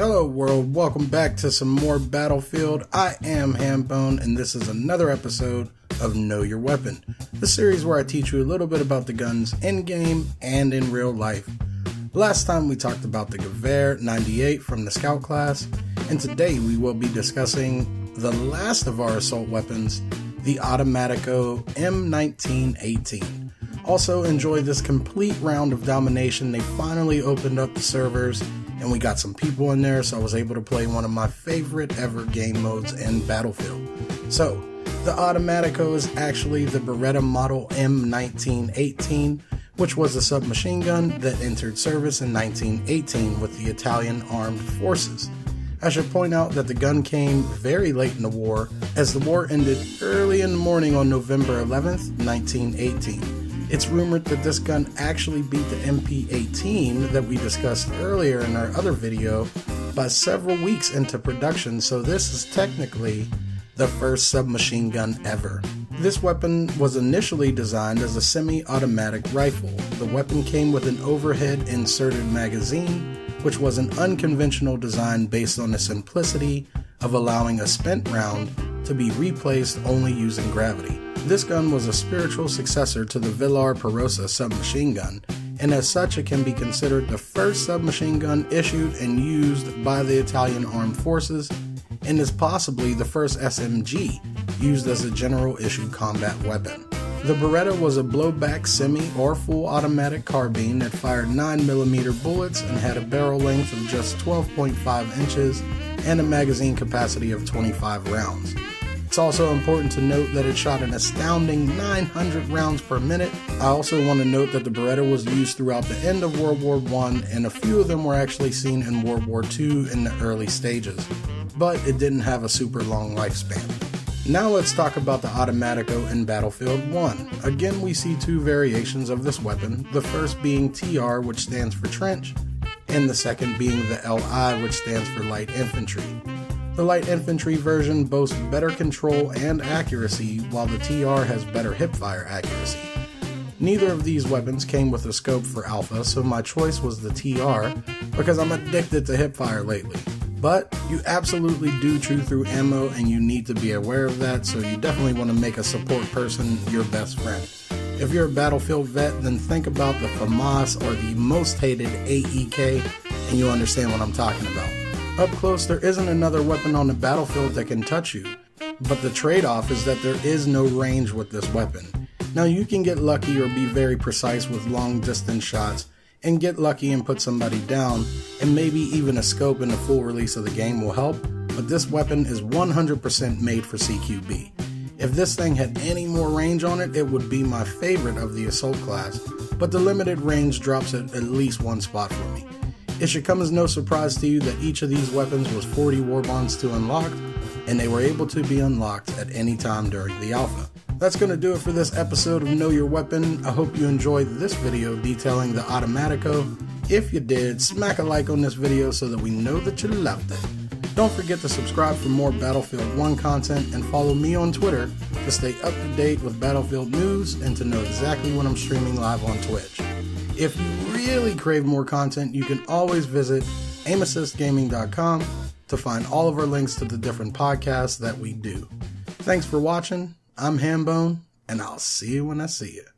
Hello world, welcome back to some more Battlefield. I am Hambone and this is another episode of Know Your Weapon, the series where I teach you a little bit about the guns in game and in real life. Last time we talked about the Gewehr 98 from the Scout class, and today we will be discussing the last of our assault weapons, the Automatico M1918. Also enjoy this complete round of Domination. They finally opened up the servers and we got some people in there, so I was able to play one of my favorite ever game modes in Battlefield. So, the Automatico is actually the Beretta model M1918, which was a submachine gun that entered service in 1918 with the Italian armed forces. I should point out that the gun came very late in the war, as the war ended early in the morning on November 11th, 1918. It's rumored that this gun actually beat the MP18 that we discussed earlier in our other video by several weeks into production, so this is technically the first submachine gun ever. This weapon was initially designed as a semi-automatic rifle. The weapon came with an overhead inserted magazine, which was an unconventional design based on the simplicity of allowing a spent round to be replaced only using gravity. This gun was a spiritual successor to the Villar Perosa submachine gun, and as such it can be considered the first submachine gun issued and used by the Italian armed forces, and is possibly the first SMG used as a general issue combat weapon. The Beretta was a blowback semi or full automatic carbine that fired 9mm bullets and had a barrel length of just 12.5 inches and a magazine capacity of 25 rounds. It's also important to note that it shot an astounding 900 rounds per minute. I also want to note that the Beretta was used throughout the end of World War I, and a few of them were actually seen in World War II in the early stages, but it didn't have a super long lifespan. Now let's talk about the Automatico in Battlefield 1. Again, we see two variations of this weapon, the first being TR, which stands for trench, and the second being the LI, which stands for light infantry. The light infantry version boasts better control and accuracy, while the TR has better hipfire accuracy. Neither of these weapons came with a scope for alpha, so my choice was the TR because I'm addicted to hipfire lately. But you absolutely do chew through ammo and you need to be aware of that, so you definitely want to make a support person your best friend. If you're a Battlefield vet, then think about the FAMAS or the most hated AEK and you'll understand what I'm talking about. Up close, there isn't another weapon on the battlefield that can touch you, but the trade-off is that there is no range with this weapon. Now you can get lucky or be very precise with long distance shots and get lucky and put somebody down, and maybe even a scope in the full release of the game will help, but this weapon is 100% made for CQB. If this thing had any more range on it, it would be my favorite of the assault class, but the limited range drops it at least one spot for me. It should come as no surprise to you that each of these weapons was 40 war bonds to unlock, and they were able to be unlocked at any time during the alpha. That's going to do it for this episode of Know Your Weapon. I hope you enjoyed this video detailing the Automatico. If you did, smack a like on this video so that we know that you loved it. Don't forget to subscribe for more Battlefield 1 content and follow me on Twitter to stay up to date with Battlefield news and to know exactly when I'm streaming live on Twitch. If you really crave more content, you can always visit aimassistgaming.com to find all of our links to the different podcasts that we do. Thanks for watching. I'm Hambone, and I'll see you when I see you.